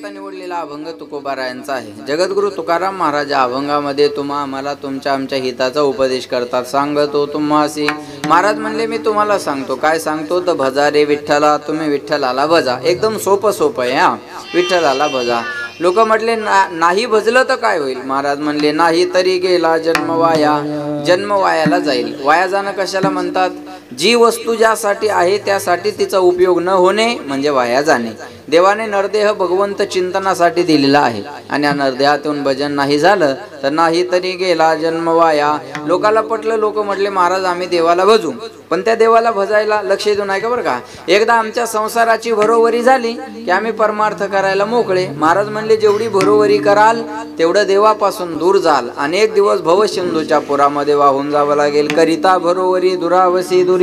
करिता निवडलेला अभंग तुकोबारायांचा आहे। जगद्गुरु तुकाराम महाराज अभंगामध्ये तुम्हा आम्हाला तुमच्या आमच्या हिताचा उपदेश करतात। सांगतो तुम्हासी महाराज म्हणले मी तुम्हाला सांगतो, काय सांगतो तर भजा रे विठ्ठला, तुम्ही विठ्ठलाला भजा। एकदम सोपं आहे हा, विठ्ठलाला भजा। लोक म्हटले नाही भजलं तर काय होईल? महाराज म्हणले नाही तरी गेला जन्म वाया, जन्म वायाला जाईल। वाया जाणं कशाला म्हणतात? जी वस्तू ज्यासाठी आहे त्यासाठी तिचा उपयोग न होणे म्हणजे वाया जाणे। देवाने नरदेह भगवंत चिंतनासाठी दिलेला आहे आणि या नरदेहातून भजन नाही झालं तर नाही तरी गेला जन्म वाया। लोकाला पटलं, लोक म्हटले महाराज आम्ही देवाला भजू, पण त्या देवाला भजायला लक्ष देऊ नये का बरं का? एकदा आमच्या संसाराची भरोवरी झाली की आम्ही परमार्थ करायला मोकळे। महाराज म्हणले जेवढी भरोवरी कराल तेवढं देवापासून दूर जाल। अनेक दिवस भवसिंधूच्या पुरामध्ये वाहून जावं लागेल। करिता भरोवरी दुरावसी दुरी,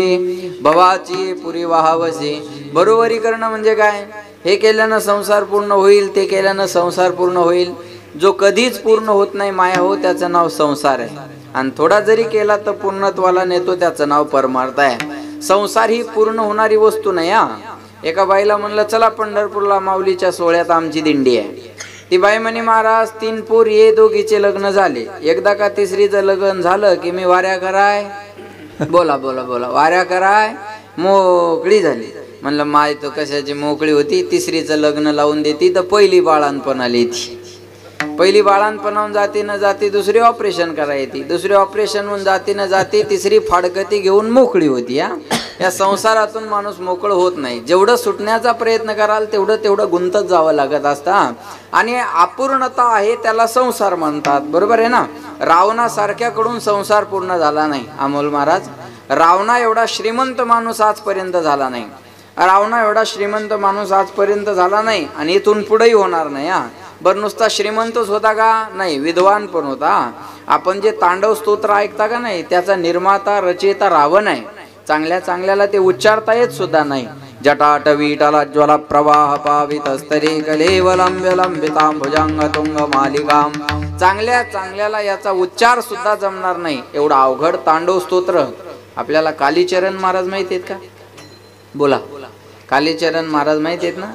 भवाची पुरी वाहावसी। भरोवरी करणं म्हणजे काय? हे केल्यानं संसार पूर्ण होईल, ते केल्यानं संसार पूर्ण होईल। जो कधीच पूर्ण होत नाही माया हो, त्याचं नाव संसार आहे। आणि थोडा जरी केला तर पूर्णत्वाला नेतो, त्याचं नाव परमार्थ आहे। संसार ही पूर्ण होणारी वस्तू नाही हा। एका बाईला म्हणलं चला पंढरपूरला माऊलीच्या सोहळ्यात आमची दिंडी आहे। ती बाई म्हणे महाराज 3 पोर ये, दोघीचे लग्न झाले, एकदा का तिसरीचं लग्न झालं की मी वाऱ्या कराय बोला बोला बोला वाऱ्या कराय मोकळी झाली। म्हणलं माय तो कशाची मोकळी होती? तिसरीचं लग्न लावून देती तर पहिली बाळांपण आली ती। पहिली बाळांपणाहून जाती न जाती दुसरी ऑपरेशन करायची, दुसरी ऑपरेशन होऊन जाती न जाती तिसरी फाडकती घेऊन मोकळी होती। या संसारातून माणूस मोकळ होत नाही। जेवढं सुटण्याचा प्रयत्न कराल तेवढं गुंतत जावं लागत असतं। आणि अपूर्णता आहे त्याला संसार म्हणतात, बरोबर आहे ना? रावणासारख्याकडून संसार पूर्ण झाला नाही अमोल महाराज। रावणा एवढा श्रीमंत माणूस आजपर्यंत झाला नाही, रावणा एवढा श्रीमंत माणूस आजपर्यंत झाला नाही आणि इथून पुढेही होणार नाही हा। बरं नुसता श्रीमंतच होता का? नाही, विद्वान पण होता। आपण जे तांडव स्तोत्र ऐकता का नाही, त्याचा निर्माता रचयिता रावण आहे। चांगल्या चांगल्याला ते उच्चारता येत सुद्धा नाही। जटाटवीटला ज्वला प्रवाह पावित स्तरे कलेवलंबितां भुजंग तुंग मालिकाम। चांगल्या चांगल्याला याचा उच्चार सुद्धा जमणार नाही, एवढा अवघड तांडव स्तोत्र। आपल्याला कालीचरण महाराज माहिती आहेत का? बोला, कालीचरण महाराज माहिती आहेत ना?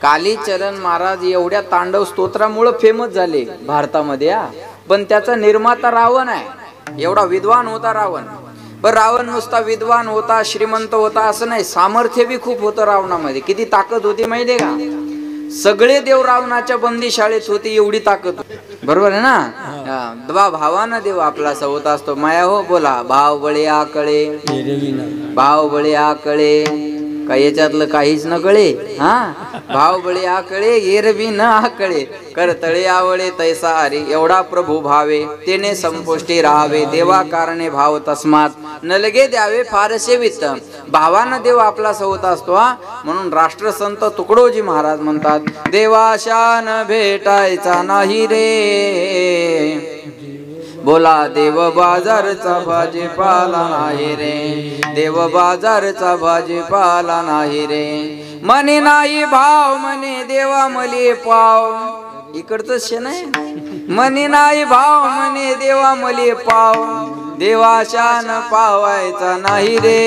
कालीचरण महाराज एवढ्या तांडव स्तोत्रामुळे फेमस झाले भारतामध्ये हा। पण त्याचा निर्माता रावण आहे। एवढा विद्वान होता रावण। पण रावण नुसता विद्वान होता, श्रीमंत होता असं नाही, सामर्थ्य बी खूप होतं रावणामध्ये। किती ताकद होती माहितीये का? सगळे देव रावणाच्या बंदीशाळेत होते, एवढी ताकद, बरोबर आहे ना? भावानं देव आपला सवत असतो। माया हो बोला, भाव बळे आकळे, भाव बळे आकळे, काही याच्यातलं काहीच न कळे हा। भाव बळे आकळे एरवी न आकळे, करतळे आवळे तैसा हरी। एवढा प्रभू भावे तेने संपुष्टी राहावे, देवा कारणे भाव तस्मात न लगे द्यावे फारसे वित्त। भावानं देव आपला सवत असतो हा। म्हणून राष्ट्रसंत तुकडोजी महाराज म्हणतात, देवाशान भेटायचा नाही रे, बोला देव बाजारचा भाजीपाला नाही रे, देव बाजारचा भाजीपाला नाही रे। मने नाही भाव म्हणे देवा मले पाव, इकडचं शेण आहे। मने नाही भाव म्हणे देवा मले पाव, देवाशान पावायचा नाही रे,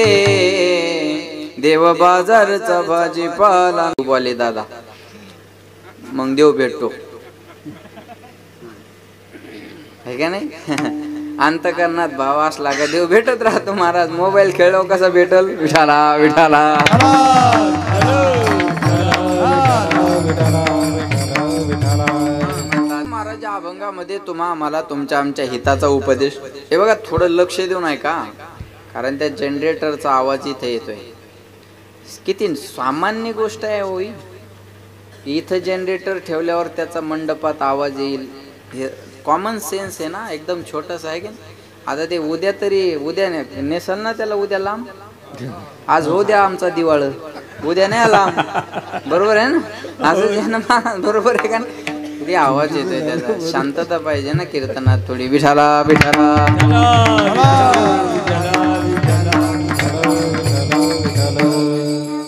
देव बाजारचा भाजीपाला। बोले दादा मग देव भेटतो है का नाही? अंतकरणात भाव असला का देव भेटत राहतो महाराज। मोबाईल खेळलो कसा भेटल? विठाला विठाला। महाराज अभंगामध्ये तुम्हा आम्हाला तुमच्या आमच्या हिताचा उपदेश। हे बघा थोडं लक्ष देऊ नये का? कारण त्या जनरेटरचा आवाज इथे येतोय। किती सामान्य गोष्ट आहे होई, इथं जनरेटर ठेवल्यावर त्याचा मंडपात आवाज येईल, कॉमन सेन्स आहे ना, एकदम छोटस आहे की? आता ते उद्या तरी उद्या नेसल ना त्याला, उद्या लांब। आज हो द्या आमचा दिवाळ, उद्या नाही लांब, बरोबर आहे ना? असं बरोबर आहे का? किती आवाज येतोय त्याचा, शांतता पाहिजे ना कीर्तनात थोडी। विठाला विठाला,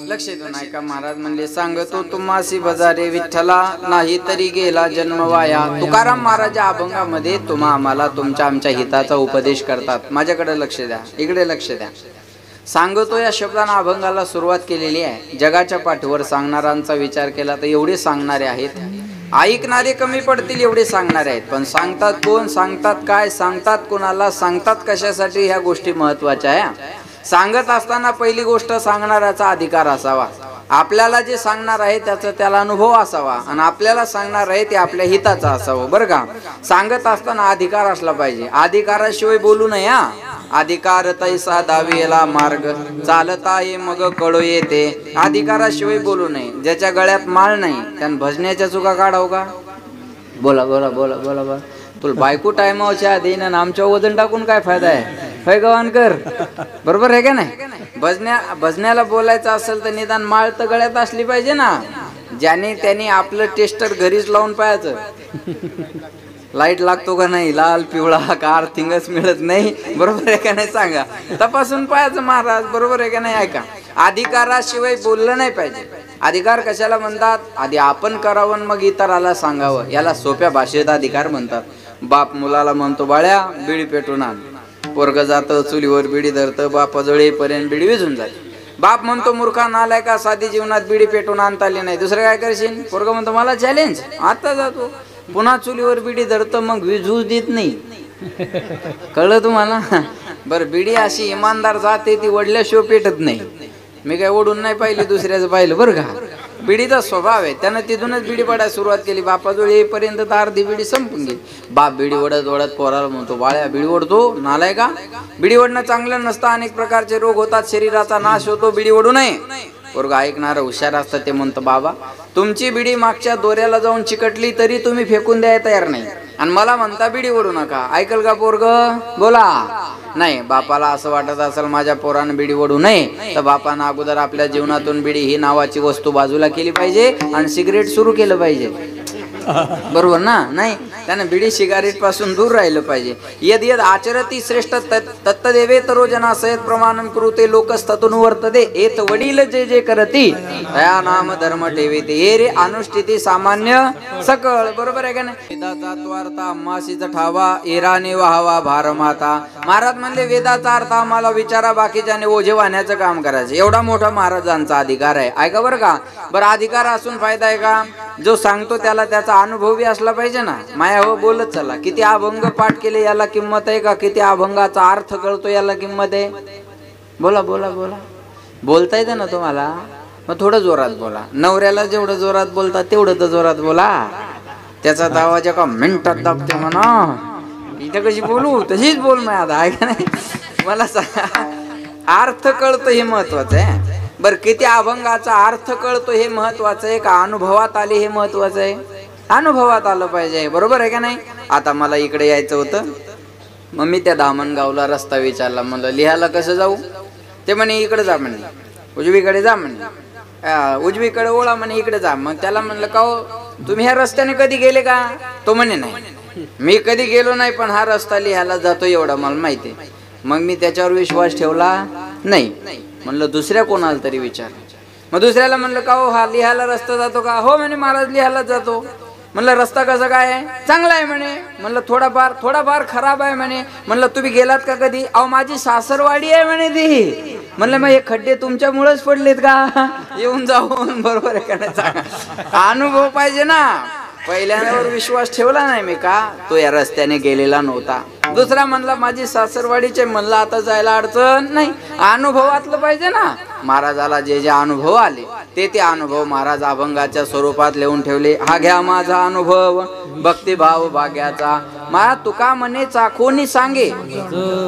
लक्ष देऊ नाही का? महाराज म्हणले सांगतो तुम्हासी बजारे विठ्ठला, नाही तरी गेला जन्म वाया। तुकाराम महाराज अभंगामध्ये तुम्हा आम्हाला तुमच्या आमच्या हिताचा उपदेश करतात। माझ्याकडे लक्ष द्या, इकडे लक्ष द्या। सांगतो या शब्दाने अभंगाला सुरुवात केलेली आहे। जगाच्या पाठीवर सांगणाऱ्यांचा विचार केला तर एवढे सांगणारे आहेत ऐकणारे कमी पडतील एवढे सांगणारे आहेत, पण सांगतात कोण, सांगतात काय, सांगतात कोणाला, सांगतात कशासाठी, ह्या गोष्टी महत्वाच्या आहे. सांगत असताना पहिली गोष्ट सांगणाऱ्याचा अधिकार असावा. आपल्याला जे सांगणार आहे त्याचा त्याला अनुभव असावा आणि आपल्याला सांगणार आहे ते आपल्या हिताचं असावं, बरं का. सांगत असताना अधिकार असला पाहिजे. अधिकाराशिवाय बोलू नये. अधिकार तैसा दाविला मार्ग, चालता ये मग कळो येते. अधिकाराशिवाय बोलू नये. ज्याच्या गळ्यात माळ नाही त्यानं भजण्याच्या चुका काढाव का? बोला बोला बोला बोला बोला. तुला बायको टायमावच्या देईन आणि आमच्या वजन टाकून काय फायदा आहे? होय गवानकर, बरोबर आहे का नाही? भजण्याला बोलायचं असेल तर निदान माळ तर गळ्यात असली पाहिजे ना. ज्याने त्याने आपलं टेस्टर घरीच लावून पाहायचं, लाईट लागतो का नाही, लाल पिवळा का अर्थिंगच मिळत नाही, बरोबर आहे का नाही? सांगा, तपासून पाहायचं महाराज, बरोबर आहे का नाही? ऐका, अधिकाराशिवाय बोललं नाही पाहिजे. अधिकार कशाला म्हणतात? आधी आपण करावं मग इतराला सांगावं, याला सोप्या भाषेत अधिकार म्हणतात. बाप मुलाला म्हणतो बाळ्या बिडी पेटून आण, पोरग जातं चुलीवर बिडी धरतं, बापा जळेपर्यंत बिडी विझून जाते. बाप म्हणतो मूर्खा नालाय का, साधी जीवनात बिडी पेटून आणता आली नाही, दुसरं काय करशील? पोरग म्हणतो मला चॅलेंज, आता जातो पुन्हा चुलीवर बिडी धरतं, मग विझू देत नाही. कळलं तुम्हाला? बरं, बिडी अशी इमानदार जाते ती वडल्याशिवाय पेटत नाही. मी काय ओढून नाही पाहिली, दुसऱ्याचं पाहिलं, बरं का. बिडीचा स्वभाव आहे, त्यानं तिथूनच बिडी पडायला सुरुवात केली. बापाजवळ येईपर्यंत तर अर्धी बिडी संपून गेली. बाप बिडी ओढत ओढत पोराला म्हणतो बाळ्या बिडी ओढतो, नालाय का, बिडी ओढणं चांगलं नसतं, अनेक प्रकारचे रोग होतात, शरीराचा नाश होतो, बिडी ओढू नये. पोरगा ऐकणारं हुशार असतं, ते म्हणतं बाबा तुमची बिडी मागच्या दोऱ्याला जाऊन चिकटली तरी तुम्ही फेकून द्यायला तयार नाही आणि मला म्हणता बिडी ओढू नका. ऐकल का पोरग? बोला. नाही, बापाला असं वाटत असेल माझ्या पोरानं बिडी ओढू नये, तर बापानं अगोदर आपल्या जीवनातून बिडी ही नावाची वस्तू बाजूला केली पाहिजे आणि सिगरेट सुरू केलं पाहिजे, बरोबर ना? नाही, त्याने बिडी सिगारेट पासून दूर राहिलं पाहिजे. यद यद आचरती श्रेष्ठ तत्तदेवे तरो जना सयत प्रमाणम कृते लोकस्ततून वर्तते. एत वडील जे जे करती तया नाम धर्म ठेविते. हे रे अनुष्ठिती सामान्य सकळ, बरोबर आहे का नाही? वेदाचा अर्थ अम्माशीचा ठावा, एराने वाहावा भारमाता. महाराज म्हणले वेदाचा अर्थ आम्हाला विचारा, बाकीच्याने ओझे वाहण्याचं काम करायचं. एवढा मोठा महाराजांचा अधिकार आहे. ऐका बरं का. बरं, अधिकार असून फायदा आहे का? जो सांगतो त्याला त्याचा अनुभव बी असला पाहिजे ना. माया हो बोलत चला, किती अभंग पाठ केले याला किंमत आहे का? किती अभंगाचा अर्थ कळतो याला किंमत आहे? बोला बोला बोला. बोलता येतं ना तुम्हाला? मग थोडं जोरात बोला. नवऱ्याला जेवढं जोरात बोलता तेवढं तर जोरात बोला. त्याचा आवाज एका मिनिटात दाबते म्हणा. इथं कशी बोलू तशीच बोल. माझ्या आहे का नाही? मला अर्थ कळतो हे महत्वाचं आहे. बर, किती अभंगाचा अर्थ कळतो हे महत्वाचं आहे का अनुभवात आले हे महत्वाचं आहे? अनुभवात आलं पाहिजे, बरोबर आहे का नाही? आता मला इकडे यायचं होतं, मग मी त्या धामणगावला रस्ता विचारला, म्हणलं लिहायला कसं जाऊ? ते म्हणे इकडे जा म्हणे, उजवीकडे जा म्हणे, उजवीकडे ओळा म्हणे, इकडे जा. मग त्याला म्हणलं का हो तुम्ही ह्या रस्त्याने कधी गेले का? तो म्हणे नाही, मी कधी गेलो नाही, पण हा रस्ता लिहायला जातो एवढं मला माहिती आहे. मग मी त्याच्यावर विश्वास ठेवला नाही. म्हणलं दुसऱ्या कोणाला तरी विचार. मग दुसऱ्याला म्हणलं का हो हा लिहायला रस्ता जातो का? हो म्हणे महाराज लिहायला जातो. म्हणलं रस्ता कसा काय आहे? चांगला आहे म्हणे. म्हणलं थोडाफार खराब आहे म्हणे. म्हणलं तुम्ही गेलात का कधी? अहो माझी सासरवाडी आहे म्हणे ती. म्हणलं मग हे खड्डे तुमच्यामुळेच पडलेत का? येऊन जाऊन, बरोबर आहे का नाही? सांगा, अनुभव पाहिजे ना. पहिल्यावर विश्वास ठेवला नाही मी का? तो या रस्त्याने गेलेला नव्हता. दुसरा म्हणला माझी सासरवाडीचे, म्हणलं आता जायला अडचण नाही. अनुभवातलं पाहिजे ना. महाराजाला जे जे अनुभव आले ते अनुभव महाराज अभंगाच्या स्वरूपात लिहून ठेवले. हा घ्या माझा अनुभव भक्तिभाव भाग्याचा. मा तुका म्हणे चाखोनी सांगे,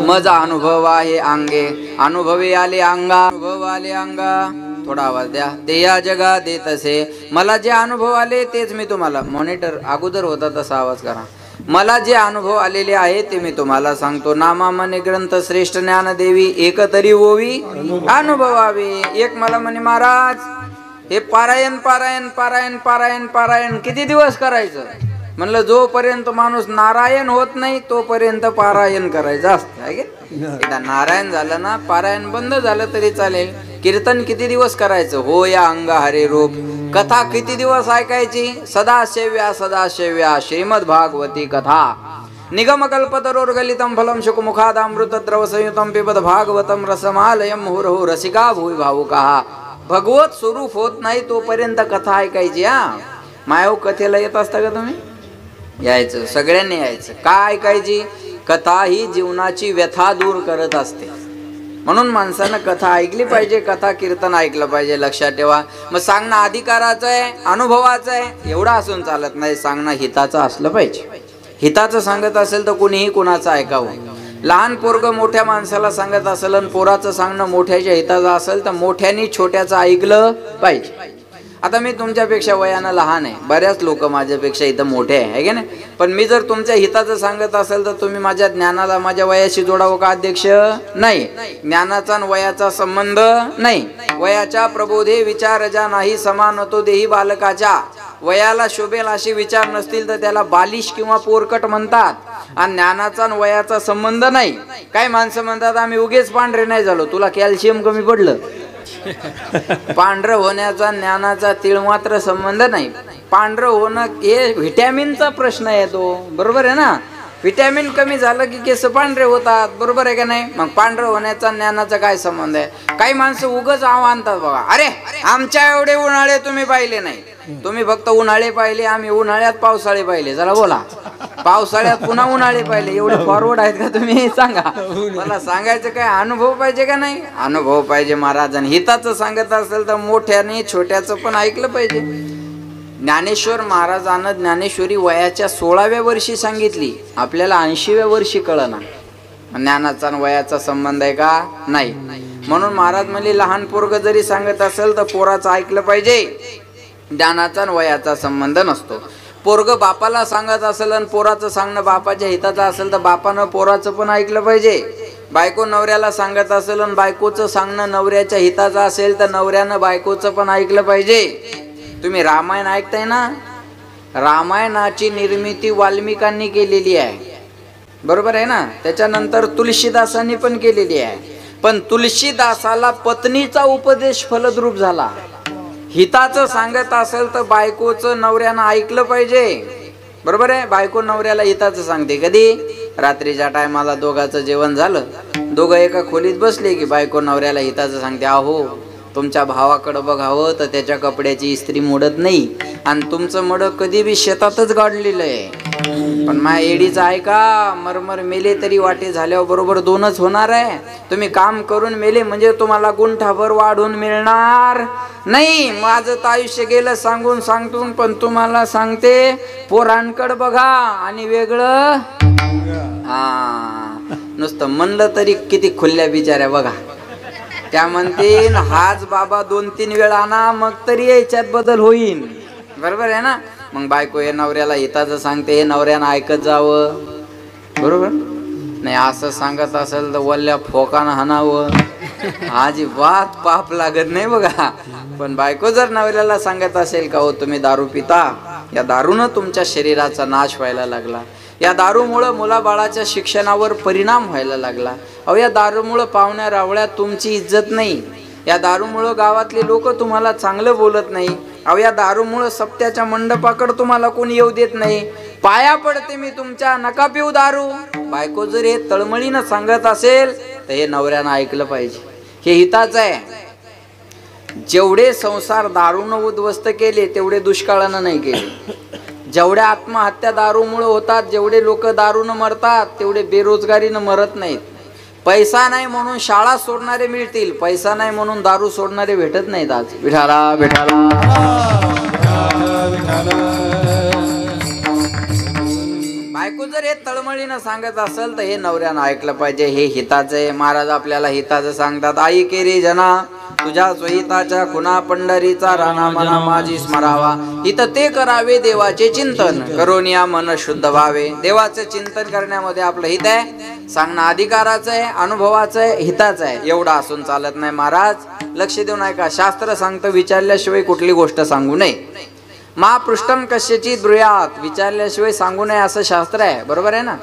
माझा अनुभव आहे अंगे. अनुभवी आले अंगा, अनुभव आले अंगा. थोडा आवाज द्या. ते या जगा देत असे. मला जे अनुभव आले तेच मी तुम्हाला, मॉनिटर अगोदर होता तसा आवाज करा. मला जे अनुभव आलेले आहे ते मी तुम्हाला सांगतो. नामा म्हणे ग्रंथ श्रेष्ठ ज्ञान देवी, एक तरी ओवी अनुभवावे. एक मला म्हणे महाराज हे पारायण पारायण पारायण पारायण पारायण किती दिवस करायचं? म्हणलं जोपर्यंत माणूस नारायण होत नाही तोपर्यंत पारायण करायचं असतं. एकदा नारायण झालं ना, पारायण बंद झालं तरी चालेल. कीर्तन किती दिवस करायचं? हो या अंगा हरे रूप. कथा किती दिवस ऐकायची? सदाशिव्या श्रीमद भागवती कथा. निगमकल्पतरोर्गलितं फलं शुकमुखादामृतद्रव संयुतं पिबत भागवतं रसमालयं मुहुर्मुहुः रसिका भुवि भावुकाः. भगवत स्वरूप होत नाही तोपर्यंत कथा ऐकायची. मायाव कथेला येत असता का तुम्ही? यायचं, सगळ्यांनी यायचं. का ऐकायची? कथा ही जीवनाची व्यथा दूर करत असते. म्हणून माणसानं कथा ऐकली पाहिजे, कथा कीर्तन ऐकलं पाहिजे. लक्षात ठेवा. मग सांगणं अधिकाराचं आहे, अनुभवाचं आहे एवढं असून चालत नाही. सांगणं हिताचं असलं पाहिजे. हिताचं सांगत असेल तर कुणीही कुणाचं ऐकावं. लहान पोरग मोठ्या माणसाला सांगत असेल आणि पोराचं सांगणं मोठ्याच्या हिताचं असेल तर मोठ्यानी छोट्याचं ऐकलं पाहिजे. आता मी तुमच्यापेक्षा वयानं लहान आहे, बऱ्याच लोक माझ्यापेक्षा इथं मोठे आहे की नाही, पण मी जर तुमच्या हिताचं सांगत असेल तर तुम्ही माझ्या ज्ञानाला माझ्या वयाशी जोडावं का अध्यक्ष? नाही. ज्ञानाचा आणि वयाचा संबंध नाही. वयाच्या प्रबोधे विचार ज्या नाही समान तो देही बालकाच्या. वयाला शोभेल असे विचार नसतील तर त्याला बालिश किंवा पोरकट म्हणतात. आणि ज्ञानाचा आणि वयाचा संबंध नाही. काही माणसं म्हणतात आम्ही उगेच पांढरे नाही झालो, तुला कॅल्शियम कमी पडलं. पांढरं होण्याचा ज्ञानाचा तीळ मात्र संबंध नाही. पांढरं होणं हे व्हिटॅमिनचा प्रश्न आहे तो, बरोबर आहे ना. व्हिटॅमिन कमी झालं की केस पांढरे होतात, बरोबर आहे का नाही. मग पांढरं होण्याचा ज्ञानाचा काय संबंध आहे? काही माणसं उगाच आणतात बघा, अरे आमच्या एवढे उन्हाळे तुम्ही पाहिले नाही, तुम्ही फक्त उन्हाळे पाहिले, आम्ही उन्हाळ्यात पावसाळे पाहिले. चला बोला, पावसाळ्यात पुन्हा उन्हाळे पाहिले. एवढे फॉरवर्ड आहेत का तुम्ही? सांगा मला. सांगायचं काय? अनुभव पाहिजे का नाही? अनुभव पाहिजे महाराज. आणि हिताचं सांगत असेल तर मोठ्याने छोट्याचं पण ऐकलं पाहिजे. ज्ञानेश्वर महाराजांना ज्ञानेश्वरी वयाच्या 16व्या वर्षी सांगितली, आपल्याला 80व्या वर्षी कळना. ज्ञानाचा आणि वयाचा संबंध आहे का? नाही. म्हणून महाराज म्हणले लहान पोरग जरी सांगत असेल तर पोराचं ऐकलं पाहिजे. ज्ञानाचा आणि वयाचा संबंध नसतो. पोरग बापाला सांगत असेल आणि पोराचं सांगणं बापाच्या हिताचं असेल तर बापानं पोराचं पण ऐकलं पाहिजे. बायको नवऱ्याला सांगत असेल आणि बायकोचं सांगणं नवऱ्याच्या हिताचं असेल तर नवऱ्यानं बायकोचं पण ऐकलं पाहिजे. तुम्ही रामायण ऐकताय ना, रामायणाची निर्मिती वाल्मिकांनी केलेली आहे, बरोबर आहे ना. त्याच्यानंतर तुलसीदासांनी पण केलेली आहे. पण तुलसीदासाला पत्नीचा उपदेश फलद्रूप झाला. हिताचं सांगत असेल तर बायकोचं नवऱ्यानं ऐकलं पाहिजे, बरोबर आहे. बायको नवऱ्याला हिताचं सांगते कधी? रात्रीच्या टायमाला दोघांचं जेवण झालं, दोघं एका खोलीत बसले की बायको नवऱ्याला हिताचं सांगते, अहो तुमच्या भावाकडं बघावं तर त्याच्या कपड्याची इस्त्री मोडत नाही आणि तुमचं मड कधी बी शेतातच गाडलेलं आहे. पण माझ्या एडीचं ऐका, मरमर मेले तरी वाटे झाल्यावर बरोबर 2च होणार आहे. तुम्ही काम करून मेले म्हणजे तुम्हाला गुंठाभर वाढून मिळणार नाही. माझं तर आयुष्य गेलं सांगून सांगून, पण तुम्हाला सांगते पोरांकडं बघा आणि वेगळं. नुसतं म्हणलं तरी किती खुल्ल्या बिचाऱ्या बघा. त्या म्हणतील हाच बाबा 2-3 वेळा आणा मग तरी याच्यात बदल होईल, बरोबर आहे ना. मग बायको हे नवऱ्याला हिताचं सांगते, हे नवऱ्यानं ऐकत जावं, बरोबर नाही. असं सांगत असेल तर वल्ल्या फोकानं हाणावं, अजिबात पाप लागत नाही बघा. पण बायको जर नवऱ्याला सांगत असेल का हो तुम्ही दारू पिता, या दारूनं तुमच्या शरीराचा नाश व्हायला लागला, या दारूमुळं मुलाबाळाच्या शिक्षणावर परिणाम व्हायला लागला, अहो या दारूमुळं पाहुण्या रावळ्यात तुमची इज्जत नाही, या दारूमुळं गावातले लोक तुम्हाला चांगलं बोलत नाही, अहो या दारूमुळं सप्त्याच्या मंडपाकडे तुम्हाला कोणी येऊ देत नाही, पाया पडते मी तुमच्या, नका पिऊ दारू. बायको जर हे तळमळीनं सांगत असेल तर हे नवऱ्यानं ऐकलं पाहिजे. हे हिताचं आहे. जेवढे संसार दारूनं उद्ध्वस्त केले तेवढे दुष्काळानं नाही केले. जेवढ्या आत्महत्या दारूमुळे होतात, जेवढे लोक दारूनं मरतात तेवढे बेरोजगारीनं मरत नाहीत. पैसा नाही म्हणून शाळा सोडणारे मिळतील, पैसा नाही म्हणून दारू सोडणारे भेटत नाहीत. आज विठाला विठाला बायको जर हे तळमळीनं सांगत असेल तर हे नवऱ्यानं ऐकलं पाहिजे. हे हिताचं आहे. महाराज आपल्याला हिताचं सांगतात, आई केरी जना तुझ्या स्वहिताच्या खुना पंढरीचा राणा मना माझी स्मरावा, हित ते करावे देवाचे चिंतन करोनिया मन शुद्ध व्हावे. देवाचे चिंतन करण्यामध्ये आपलं हित आहे. सांगणं अधिकाराचं आहे, अनुभवाचं आहे, हिताचं आहे. एवढं असून चालत नाही. महाराज लक्ष देऊन ऐका, शास्त्र सांगतं विचारल्याशिवाय कुठली गोष्ट सांगू नये. महापृष्ठम कश्यची ब्रूयात, विचारल्याशिवाय सांगू नये असं शास्त्र आहे, बरोबर आहे ना.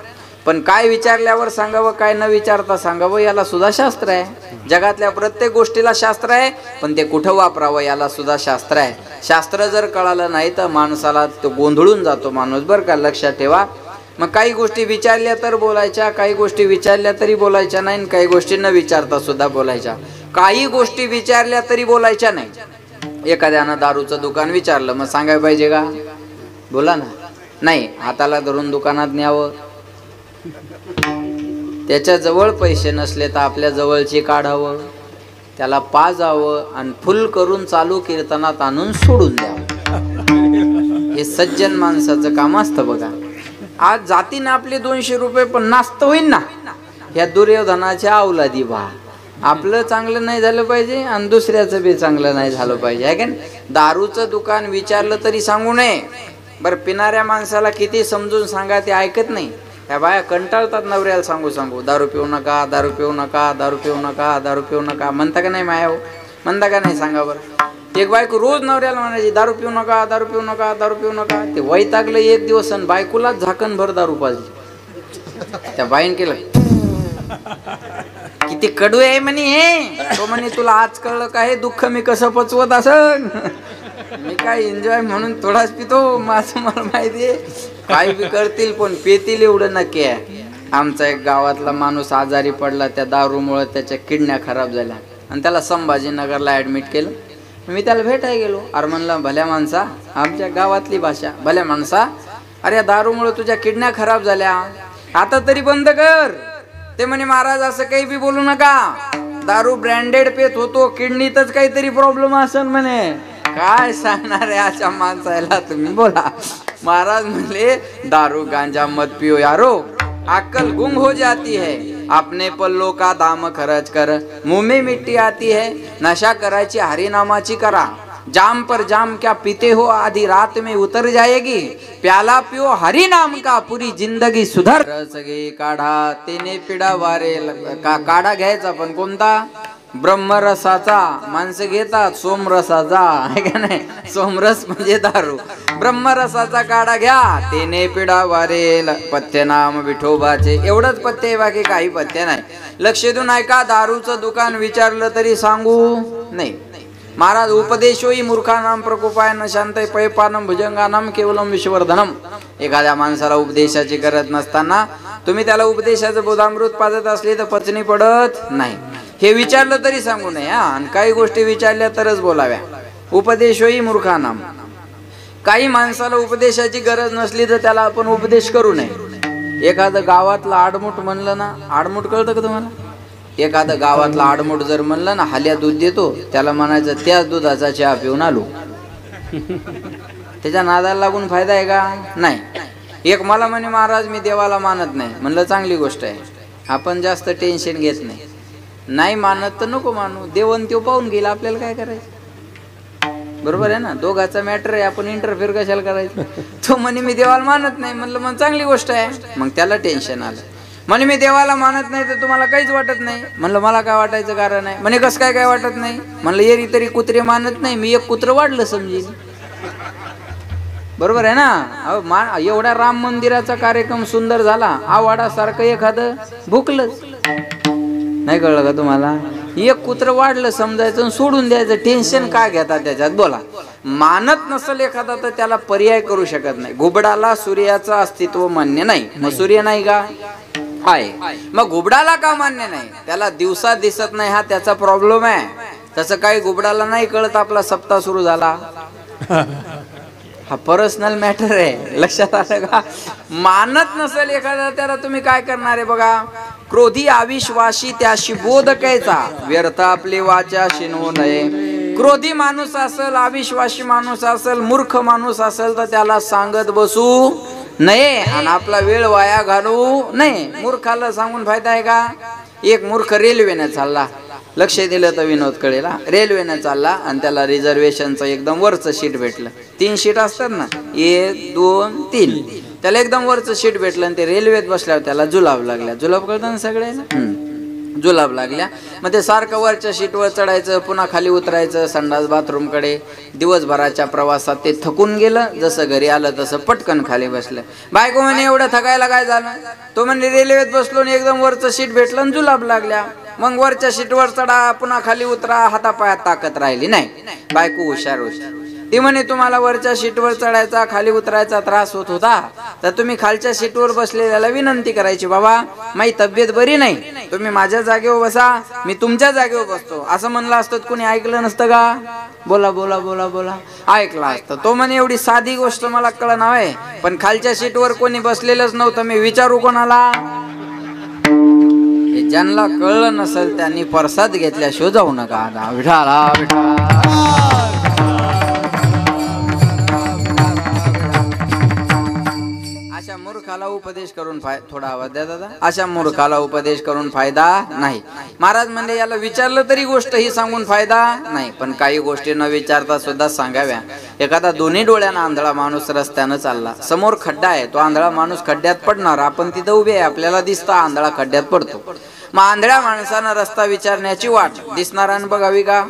पण काय विचारल्यावर सांगावं, काय न विचारता सांगावं, याला सुद्धा शास्त्र आहे. जगातल्या प्रत्येक गोष्टीला शास्त्र आहे, पण ते कुठं वापरावं याला सुद्धा शास्त्र आहे. शास्त्र जर कळालं नाही तर माणसाला तो गोंधळून जातो माणूस, बरं का, लक्षात ठेवा. मग काही गोष्टी विचारल्या तर बोलायच्या, काही गोष्टी विचारल्या तरी बोलायच्या नाही, काही गोष्टी न विचारता सुद्धा बोलायच्या. काही गोष्टी विचारल्या तरी बोलायच्या नाही. एखाद्यानं दारूचं दुकान विचारलं, मग सांगायला पाहिजे का? बोला ना. नाही, हाताला धरून दुकानात न्यावं, त्याच्या जवळ पैसे नसले तर आपल्या जवळचे काढावं, त्याला पाजावं आणि फुल करून चालू कीर्तनात आणून सोडून द्यावं. हे सज्जन माणसाचं काम असतं बघा. आज जातीनं आपले 200 रुपये पण नास्त होईल ना. ह्या दुर्योधनाच्या अवलादी बा. आपलं चांगलं नाही झालं पाहिजे आणि दुसऱ्याचं बी चांगलं नाही झालं पाहिजे, आहे का नाही. दारूचं दुकान विचारलं तरी सांगू नये. बरं, पिणाऱ्या माणसाला किती समजून सांगा ते ऐकत नाही. त्या बाया कंटाळतात नवऱ्याला सांगू सांगू, दारू पिऊ नका, दारू पिऊ नका, दारू पिऊ नका, दारू पिऊ नका. म्हणता का नाही माया हो, म्हणता का नाही सांगा बरं. एक बायको रोज नवऱ्याला म्हणायची दारू पिऊ नका, दारू पिऊ नका, दारू पिऊ नका. ते वैतागलं एक दिवस आणि बायकोलाच झाकण भर दारू पाजली. त्या बाईन केलं, किती कडू आहे म्हणे हे. तो म्हणे तुला आज कळलं का हे दुःख मी कसं पचवत असं. मी काय एन्जॉय म्हणून थोडाच पितो, माझं मला माहिती आहे. काय बी करतील पण पेतील एवढं नक्की आहे. आमचा एक गावातला माणूस आजारी पडला, त्या दारूमुळे त्याच्या किडन्या खराब झाल्या आणि त्याला संभाजीनगरला ऍडमिट केलं. मी त्याला भेटायला गेलो. अरे म्हणलं, भल्या माणसा, आमच्या गावातली भाषा, भल्या माणसा, अरे या दारूमुळे तुझ्या किडन्या खराब झाल्या, आता तरी बंद कर. ते म्हणे महाराज असं काही बी बोलू नका, दारू ब्रँडेड पेत होतो, किडनीतच काहीतरी प्रॉब्लेम असेल म्हणे. काय सांगणार आहे अशा माणसाला तुम्ही, बोला. महाराज म्हणले दारू गांजा मत पियो यारो, अक्कल गुम हो जाती है, अपने पल्लों का दाम खर्च कर, मुंह में मिट्टी आती है, नशा करायची हरिनामाची करा, जाम पर जाम क्या पीते हो आधी रात में उतर जाएगी, प्याला पियो हरि नाम का पूरी जिंदगी सुधर. रस घे काढा तेने पिढा वारे. काढा घ्यायचा पण कोणता, ब्रह्मरसाचा. माणसं घेतात सोमरसाचा, आहे का नाही. सोमरस म्हणजे दारू. ब्रह्मरसाचा काढा घ्या तेने पिढा वारेल, पथ्य नाम विठोबाचे. एवढंच पथ्य आहे, बाकी काही पथ्य नाही. लक्ष देऊन ऐका, दारूचं दुकान विचारलं तरी सांगू नाही. महाराज उपदेशोही मूर्खानाम प्रकोपाय न शांतय पैपानम भुजंगानाम केवलम विश्ववर्धनम. एखाद्या माणसाला उपदेशाची गरज नसताना तुम्ही त्याला उपदेशाचं बोधामृत पाजत असले तर पचनी पडत नाही. हे विचारलं तरी सांगू नये हा. आणि काही गोष्टी विचारल्या तरच बोलाव्या. उपदेशोही मूर्खानाम. काही माणसाला उपदेशाची गरज नसली तर त्याला आपण उपदेश करू नये. एखादं गावातलं आडमुठ म्हणलं ना, आडमुठ कळतं का तुम्हाला. एखादं गावातला आडमुठ जर म्हणलं ना, हाल्या दूध देतो, त्याला म्हणायचं त्याच दुधाचा चहा पिऊन आलो. त्याच्या नादाला लागून फायदा आहे का नाही. एक मला म्हणे महाराज मी देवाला मानत नाही. म्हणलं चांगली गोष्ट आहे, आपण जास्त टेन्शन घेत नाही. नाही मानत तर नको मानू, देवन तो पाहून गेला, आपल्याला काय करायचं. बरोबर आहे ना, दोघाचा मॅटर आहे, आपण इंटरफेअर कशाला करायचं. तो म्हणे मी देवाला मानत नाही. म्हणलं मग चांगली गोष्ट आहे. मग त्याला टेन्शन आलं. म्हणे मी देवाला मानत नाही तर तुम्हाला काहीच वाटत नाही. म्हणलं मला काय वाटायचं कारण आहे. म्हणे कसं काय वाटत नाही. म्हणलं येरी तरी कुत्रे मानत नाही, मी एक कुत्र वाढलं समजेल. बरोबर आहे ना. एवढा राम मंदिराचा कार्यक्रम सुंदर झाला, आवाडासारखं एखादं भुकलंच नाही. कळलं का तुम्हाला. एक कुत्र वाढलं समजायचं आणि सोडून द्यायचं. टेन्शन काय घेतात त्याच्यात, बोला. मानत नसेल एखादा तर त्याला पर्याय करू शकत नाही. घुबडाला सूर्याचं अस्तित्व मान्य नाही, मग सूर्य नाही का आहे. मग घुबडाला का मान्य नाही, त्याला दिवसा दिसत नाही, हा त्याचा प्रॉब्लेम आहे. तसं काही घुबडाला नाही कळत आपला सप्ताह सुरू झाला. हा पर्सनल मॅटर आहे, लक्षात आलं का. मानत नसेल एखादा त्याला तुम्ही काय करणार आहे बघा. क्रोधी अविश्वासी त्याशी बोध कायचा, व्यर्थ आपली वाचा शिनवू नये. क्रोधी माणूस असेल, अविश्वासी माणूस असेल, मूर्ख माणूस असेल तर त्याला सांगत बसू नये आणि आपला वेळ वाया घालवू नये. मूर्खाला सांगून फायदा आहे का. एक मूर्ख रेल्वेने चालला, लक्ष दिलं तर विनोद कळेल. रेल्वेने चालला आणि त्याला रिझर्वेशनचं एकदम वरचं सीट भेटलं. 3 सीट असतात ना, 1 2 3. त्याला एकदम वरचं सीट भेटलं आणि ते रेल्वेत बसल्यावर त्याला जुलाब लागल्या. जुलाब कळतं ना सगळ्यांना, जुलाब लागल्या. मग ते सारखं वरच्या सीटवर चढायचं, पुन्हा खाली उतरायचं संडास बाथरूम कडे. दिवसभराच्या प्रवासात ते थकून गेलं. जसं घरी आलं तसं पटकन खाली बसलं. बायको म्हणे एवढं थकायला काय झालं. तो म्हणजे रेल्वेत बसलो आणि एकदम वरचं सीट भेटलं आणि जुलाब लागल्या. मग वरच्या सीटवर चढा, पुन्हा खाली उतरा, हातापायात ताकद राहिली नाही. बायको हुशार. ती म्हणे तुम्हाला वरच्या सीटवर चढायचा खाली उतरायचा त्रास होत होता, तर तुम्ही खालच्या सीटवर बसलेल्याला विनंती करायची, बाबा माझी तब्येत बरी नाही, तुम्ही माझ्या जागेवर बसा, मी तुमच्या जागेवर बसतो, असं म्हणलं असतं कोणी ऐकलं नसतं का? बोला बोला बोला बोला, ऐकलं असतं. तो म्हणे एवढी साधी गोष्ट मला कळना आहे, पण खालच्या सीटवर कोणी बसलेलंच नव्हतं, मी विचारू कोणाला? हे ज्यांना कळलं नसेल त्यांनी प्रसाद घेतल्याशिवाय जाऊ नका. विठाला विठाला. अशा मूर्खाला उपदेश करून थोडा आवाज द्या दादा. अशा मूर्खाला उपदेश करून फायदा नाही. महाराज म्हणले याला विचारलं तरी गोष्ट ही सांगून फायदा नाही, पण काही गोष्टी न विचारता सुद्धा सांगाव्या. एखादा दोन्ही डोळ्यानं आंधळा माणूस रस्त्यानं चालला, समोर खड्डा आहे, तो आंधळा माणूस खड्ड्यात पडणार, आपण तिथं उभे आहे, आपल्याला दिसतं आंधळा खड्ड्यात पडतो. मग आंधळ्या माणसानं रस्ता विचारण्याची वाट दिसणाऱ्यानं बघावी का?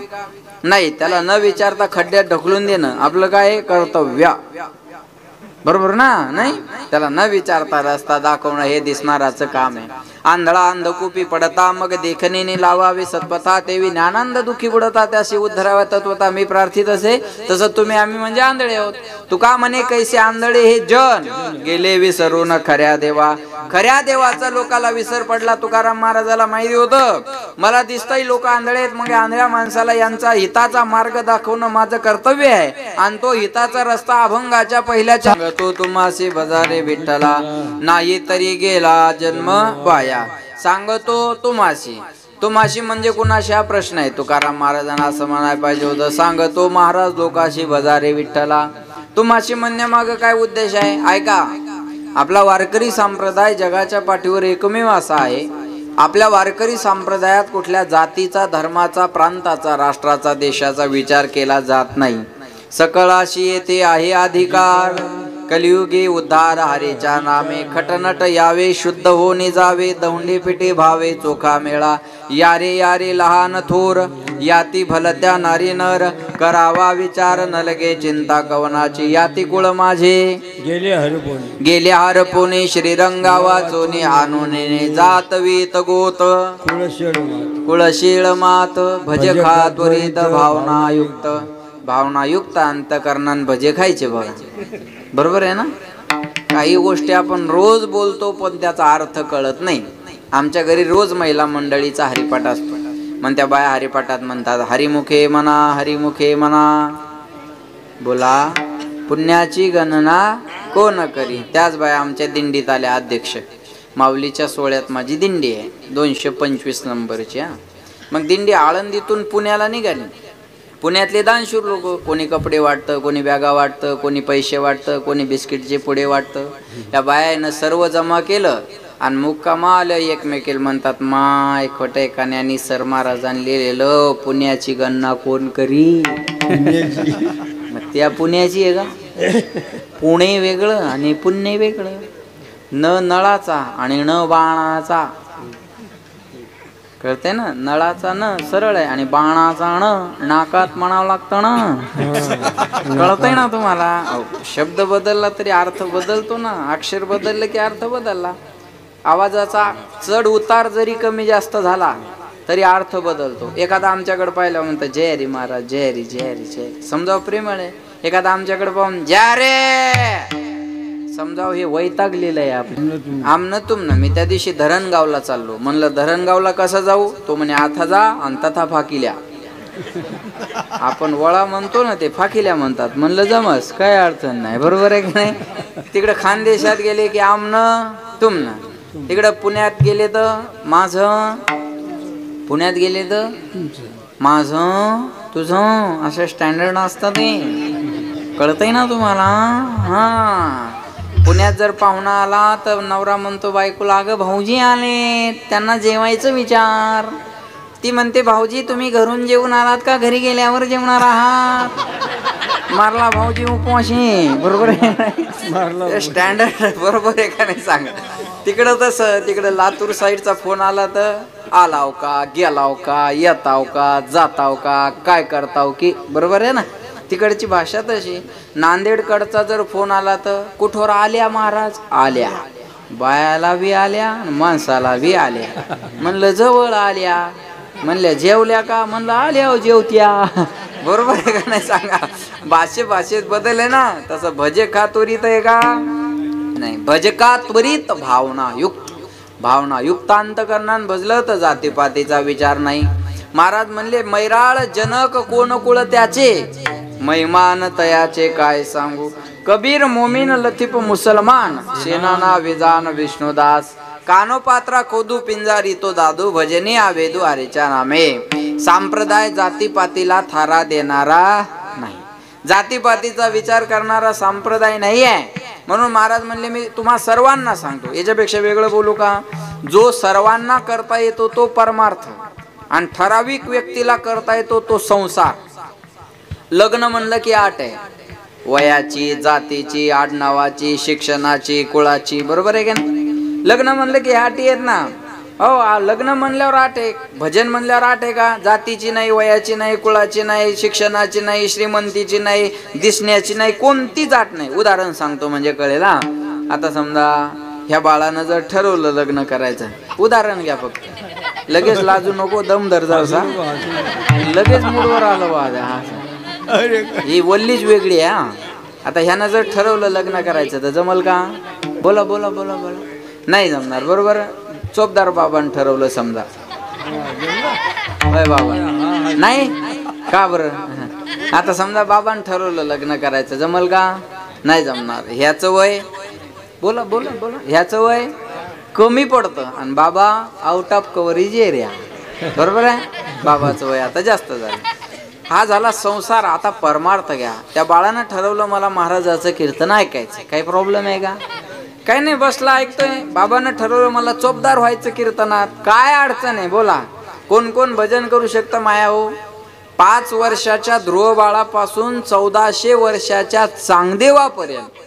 नाही, त्याला न विचारता खड्ड्यात ढकलून देणं आपलं काय कर्तव्य, बरोबर ना? नाही, त्याला न विचारता रस्ता दाखवणं हे दिसणाराचं काम आहे. आंधळा अंधकूपी पडता मग देखणीने लावावे सत्पथा, तेवी ज्ञानांद दुखी बुडता त्याशी उद्धरावा तत्वता. मी प्रार्थित असे तसं तुम्ही आम्ही म्हणजे आंधळे आहोत. तुका म्हणे कैसे आंधळे हे जन गेले विसरून खऱ्या देवा. खऱ्या देवाचा लोकाला विसर पडला. तुकाराम महाराजाला माहिती होतं मला दिसतंय लोक आंधळे आहेत, मग आंधळ्या माणसाला यांचा हिताचा मार्ग दाखवणं माझं कर्तव्य आहे, आणि तो हिताचा रस्ता अभंगाच्या पहिल्याच्या तो तुम्हासी बजारे विठ्ठला, नाही तरी गेला जन्म वाया. सांगतो तुम्हासी. तुम्हाशी म्हणजे कुणाशी हा प्रश्न आहे. तुकाराम महाराजांना असं म्हणायला पाहिजे होतं सांगतो महाराज लोकाशी बजारे विठ्ठला. तुम्हाशी म्हणण्यामागं काय उद्देश आहे ऐका. आपला वारकरी संप्रदाय जगाच्या पाठीवर एकमेव असा आहे, आपल्या वारकरी संप्रदायात कुठल्या जातीचा, धर्माचा, प्रांताचा, राष्ट्राचा, देशाचा विचार केला जात नाही. सकळाशी येथे आहे अधिकार, कलियुगी उद्धार हरीच्या नामे. खटनट यावे शुद्ध होणे जावे, दौंडी पिटे भावे चोखा मेळा. यारे यारे लहान थोर याती भलत्या नारी नर, करावा विचार न लगे चिंता कवनाची. याती कुळ माझे गेले हरपोने, श्रीरंगावा चोनी आणूने जात वीत गोत. कुळशीळ मात भज खा त्वरित भावनायुक्त. भावनायुक्त अंतकरणान भजे खायचे बघा, बरोबर आहे ना? काही गोष्टी आपण रोज बोलतो पण त्याचा अर्थ कळत नाही. आमच्या घरी रोज महिला मंडळीचा हरिपाठ असतो, मग त्या बाया हरिपाठात म्हणतात हरिमुखे म्हणा, हरिमुखे म्हणा. बोला पुण्याची गणना कोण करी. त्याच बाया आमच्या दिंडीत आल्या. अध्यक्ष माऊलीच्या सोहळ्यात माझी दिंडी आहे 225 नंबरची. मग दिंडी आळंदीतून पुण्याला निघाली. पुण्यातले दानशूर लोक, कोणी कपडे वाटतं, कोणी बॅगा वाटतं, कोणी पैसे वाटतं, कोणी बिस्किटचे पुडे वाटतं. या बायानं सर्व जमा केलं आणि मुक्कामा आलं. एकमेकीला म्हणतात माय खोटे कान्यानी सर महाराजांनी लिहिलेलं पुण्याची गणना कोण करी. मग त्या पुण्याची आहे का? पुणे वेगळं आणि पुण्य वेगळं. न नळाचा आणि न बाणाचा, कळते ना? नळाचा न सरळ आहे आणि बाणाचा न नाकात म्हणावं लागतं ना. कळतंय ना तुम्हाला? शब्द बदलला तरी अर्थ बदलतो ना. अक्षर बदललं की अर्थ बदलला. आवाजाचा चढ उतार जरी कमी जास्त झाला तरी अर्थ बदलतो. एखादा आमच्याकडे पाहिलं म्हणतं जय हरी महाराज, जय हरी जय हरी जय. समजाव प्रेमळ आहे. एखादा आमच्याकडे पाहून जय रे समजाव हे वैतागलेलं आहे आपलं. आमनं तुमनं. मी त्या दिवशी धरणगावला चाललो. म्हणलं धरणगावला कसं जाऊ? तो म्हणे आता जा आणि तथा फाकिल्या. आपण वळा म्हणतो ना, ते फाकिल्या म्हणतात. म्हणलं जमस, काय अडचण नाही, बरोबर आहे की नाही? तिकडे खानदेशात गेले की आमनं तुमनं. तिकडं पुण्यात गेले तर माझं, पुण्यात गेले तर माझं तुझं, असं स्टँडर्ड असतं ते. कळतंय ना तुम्हाला? हा. पुण्यात जर पाहुणा आला तर नवरा म्हणतो बायकोला अगं भाऊजी आले, त्यांना जेवायचं विचार. ती म्हणते भाऊजी तुम्ही घरून जेवून आलात का घरी गेल्यावर जेवणार आहात? मारला भाऊजी उपवाशी, बरोबर आहे? स्टँडर्ड बरोबर आहे का नाही सांगा? तिकडं तसं. तिकडं लातूर साईडचा फोन आला तर आलाव का, गेलाव का, येताव का, जाताव का, काय करताव की, बरोबर आहे ना? तिकडची भाषा तशी. नांदेडकडचा जर फोन आला तर कुठवर आल्या महाराज? आल्या. बायाला बी आल्या माणसाला बी आल्या. म्हणलं जवळ आल्या. म्हणल्या जेवल्या का? म्हणलं आल्या जेवत्या. बरोबर आहे का नाही सांगा? भाषेत बदल आहे ना. तसं भजे खा त्वरित आहे का? नाही. भजका त्वरित भावना युक्त, भावना युक्त अंतकरणान भजलं तर जातीपातीचा विचार नाही. महाराज म्हणले मैराळ जनक कोण कुळ त्याचे, मैमान तयाचे काय सांगू. कबीर मोमीन लतीफ मुसलमान, सेनाना विजान विष्णुदास. कानोपात्रा खोदू पिंजारी तो दादू, भजनी आवेदू हरीच्या नामे. संप्रदाय जातीपातीला थारा देणारा नाही, जातीपातीचा विचार करणारा संप्रदाय नाही आहे. म्हणून महाराज म्हणले मी तुम्हा सर्वांना सांगतो. याच्यापेक्षा वेगळं बोलू का. जो सर्वांना करता येतो तो परमार्थ, आणि ठराविक व्यक्तीला करता येतो तो संसार. लग्न म्हणलं की आट आहे, वयाची, जातीची, आडनावाची, शिक्षणाची, कुळाची. बरोबर आहे का नाही. लग्न म्हणलं की आटी आहेत ना. हो, लग्न म्हणल्यावर आठ आहे, भजन म्हणल्यावर आठ आहे का. जातीची नाही, वयाची नाही, कुळाची नाही, शिक्षणाची नाही, श्रीमंतीची नाही, दिसण्याची नाही, कोणतीच आठ नाही. उदाहरण सांगतो म्हणजे कळेल. आता समजा ह्या बाळानं जर ठरवलं लग्न करायचं, उदाहरण घ्या फक्त, लगेच लाजू नको, दम धर जासा, लगेच मूडवर आलं वाद. ही वल्लीच वेगळी आहे. आता ह्यानं जर ठरवलं लग्न करायचं तर जमल का. बोला बोला बोला बोला. नाही जमणार. बरोबर. चोपदार बाबांनी ठरवलं समजा, बाबा नाही का बरं. आता समजा बाबांनी ठरवलं लग्न करायचं, जमल का. नाही जमणार. ह्याचं वय, बोला बोला बोला, ह्याचं वय कमी पडतं आणि बाबा आउट ऑफ कव्हरेज एरिया. बरोबर आहे. बाबाचं वय आता जास्त झालं. हा झाला संसार. आता परमार्थ घ्या. त्या बाळानं ठरवलं मला महाराजाचं कीर्तन ऐकायचं, काही प्रॉब्लेम आहे का. काही नाही, बसला ऐकतोय. बाबानं ठरवलं मला चोपदार व्हायचं कीर्तनात, काय अडचण आहे बोला. कोण कोण भजन करू शकतं माया हो. 5 वर्षाच्या ध्रुव बाळापासून 1400 वर्षाच्या चांगदेवापर्यंत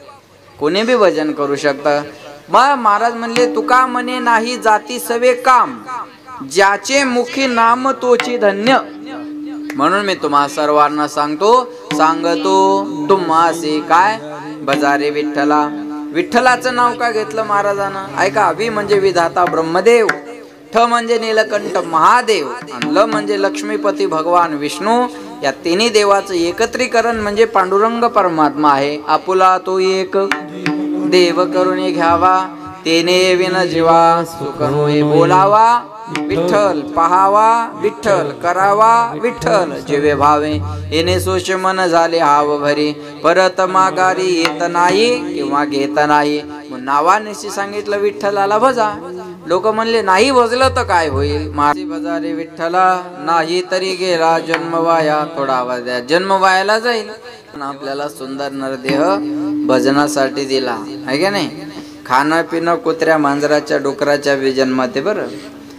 कोणी बी भजन करू शकतं. मग महाराज म्हणले तुका म्हणे नाही जाती सवे काम, ज्याचे मुखी नाम तोची धन्य. म्हणून मी तुम्हा सर्वांना सांगतो तुम्हासी काय. भजारे विठ्ठला. विठ्ठलाचं नाव का घेतलं महाराजानं. ऐका. वि म्हणजे विधाता ब्रह्मदेव, ठ म्हणजे नीलकंठ महादेव, आणि ल म्हणजे लक्ष्मीपती भगवान विष्णू. या तिन्ही देवाचं एकत्रीकरण म्हणजे पांडुरंग परमात्मा आहे. आपुला तो एक देव करून घ्यावा, तेने विन जीवा सुख होय बोलावा. विठ्ठल पहावा, विठ्ठल करावा, विठ्ठल जीवे भावे. येणे सोश मन झाले हाव भरी, परत माघारी येत नाही किंवा घेत नाही. नावानिशी सांगितलं विठ्ठलाला भजा. लोक म्हणले नाही भजलं तर काय होईल. माझी भजारे विठ्ठला, नाही तरी गेला जन्म वाया. थोडा आवाज द्या. जन्म वायाला जाईल. आपल्याला सुंदर नरदेह भजनासाठी दिला आहे का नाही. खाणं पिणं कुत्र्या मांजराच्या डुकराच्या बी जन्माते. बरं.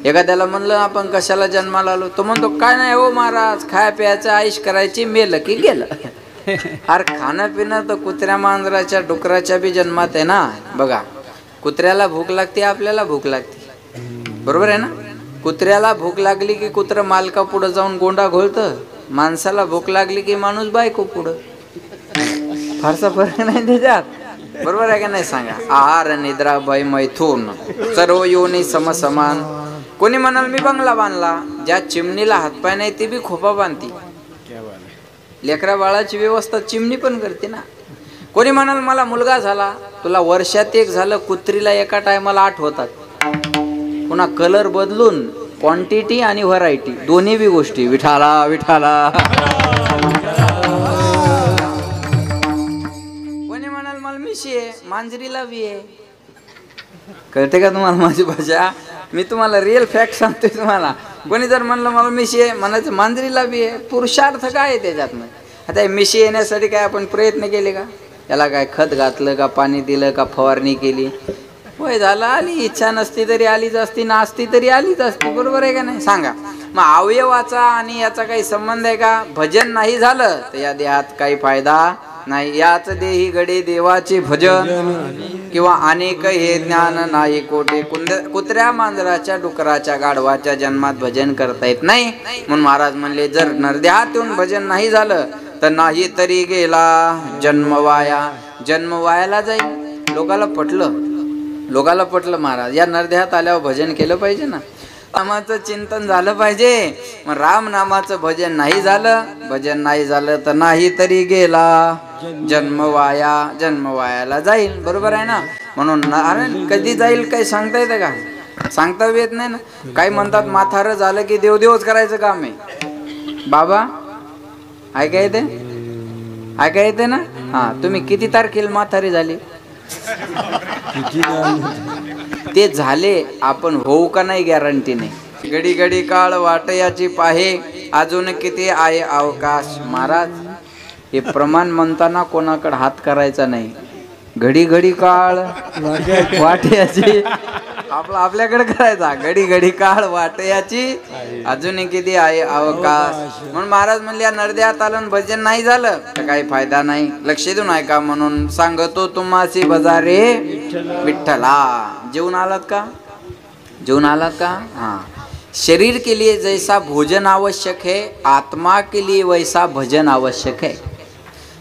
एखाद्याला म्हणलं आपण कशाला जन्माला आलो, तो म्हणतो काय नाही हो महाराज, खाया प्यायचं आईश करायची, मेलं की गेलं. अरे खाणं पिणं तर कुत्र्या मांजराच्या डुकराच्या बी जन्मात आहे ना. बघा, कुत्र्याला भूक लागते, आपल्याला भूक लागते. बरोबर आहे ना. कुत्र्याला भूक लागली की कुत्र मालका पुढं जाऊन गोंडा घोळतं. माणसाला भूक लागली की माणूस बायको पुढं. फारसा फरक नाही त्याच्यात. बरोबर आहे का नाही सांगा. आहार निद्रा भय मैथून सर्व योनी समसमान. कोणी म्हणाल मी बंगला बांधला, ज्या चिमणीला हातपाय नाही ती बी खोपा बांधती. लेकरा बाळाची व्यवस्था चिमणी पण करते ना. कोणी म्हणाल मला मुलगा झाला, तुला वर्षात एक झालं. कुत्रीला एका टायमाला 8 होतात. पुन्हा कलर बदलून क्वांटिटी आणि व्हरायटी दोन्ही बी गोष्टी. विठाला विठाला. कोणी म्हणाल मला मिशी आहे, मांजरीला बी आहे. कळते का तुम्हाला माझी भाषा. मी तुम्हाला रिअल फॅक्ट सांगतोय तुम्हाला. कोणी जर म्हणलं मला मिशी आहे, म्हणायचं मांजरीला बी आहे. पुरुषार्थ काय आहे त्याच्यात. आता मिशी येण्यासाठी काय आपण प्रयत्न केले का. याला काय खत घातलं का, पाणी दिलं का, फवारणी केली. वय झालं आली. इच्छा नसती तरी आलीच असती, नासती तरी आलीच असती. बरोबर आहे का नाही सांगा. मग अवयवाचा आणि याचा काही संबंध आहे का. भजन नाही झालं तर या देहात काही फायदा नाही. याच देही गडे देवाचे भजन, किंवा अनेक हे ज्ञान नाही कोटे. कुत्र्या मांजराच्या डुकराच्या गाढवाच्या जन्मात भजन करता येत नाही. म्हणून महाराज म्हणले जर नरदेहात येऊन भजन नाही झालं तर नाही तरी गेला जन्म वाया. जन्म वायाला जाईल. लोकाला पटलं महाराज या नरदेहात आल्यावर भजन केलं पाहिजे ना. नामाचं चिंतन झालं पाहिजे. मग राम नामाचं भजन नाही झालं तर नाही तरी गेला जन्म वाया, जन्म वायाला जाईल. बरोबर आहे ना. म्हणून अरे कधी जाईल काही सांगता येतं का? सांगता येत नाही ना. काही म्हणतात म्हातारं झालं की देवदेवच करायचं काम आहे. बाबा ऐका येते ना. हा, तुम्ही किती तारखेला म्हातारे झाले? ते झाले, आपण होऊ का नाही गॅरंटी नाही. घडी घडी काळ वाटयाची पाहे, अजून किती आहे अवकाश. महाराज हे प्रमाण म्हणताना कोणाकडे हात करायचा नाही. घडी घडी काळ वाटयाची आपल्याकडे करायचा. घडी घडी काळ वाटयाची, अजून किती आहे अवकाश. म्हणून महाराज म्हणले नरद्यात आलं भजन नाही झालं तर काही फायदा नाही. लक्ष देऊन ऐका. म्हणून सांगतो तुम्हासी बजारे विठ्ठला. जेवून आलात का? हाँ. शरीर के लिए जैसा भोजन आवश्यक है, आत्मा के लिए वैसा भजन आवश्यक है.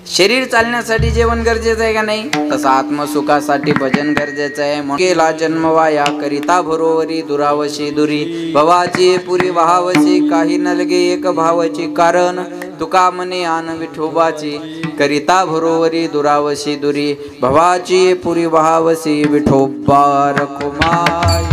शरीर चालण्यासाठी जेवण गरजेचं आहे का नाही, तसं आत्मसुखासाठी भजन गरजेचं आहे. केला जन्म वाया, करिता भरोवरी दुरावशी दुरी. भवाची पुरी वहावशी, काही नलगे एक भावाची. कारण तुका मने आन विठोबाची, करिता भरोवरी दुरावशी दुरी. भवाची पुरी वहावशी, विठोबा रखुमाई.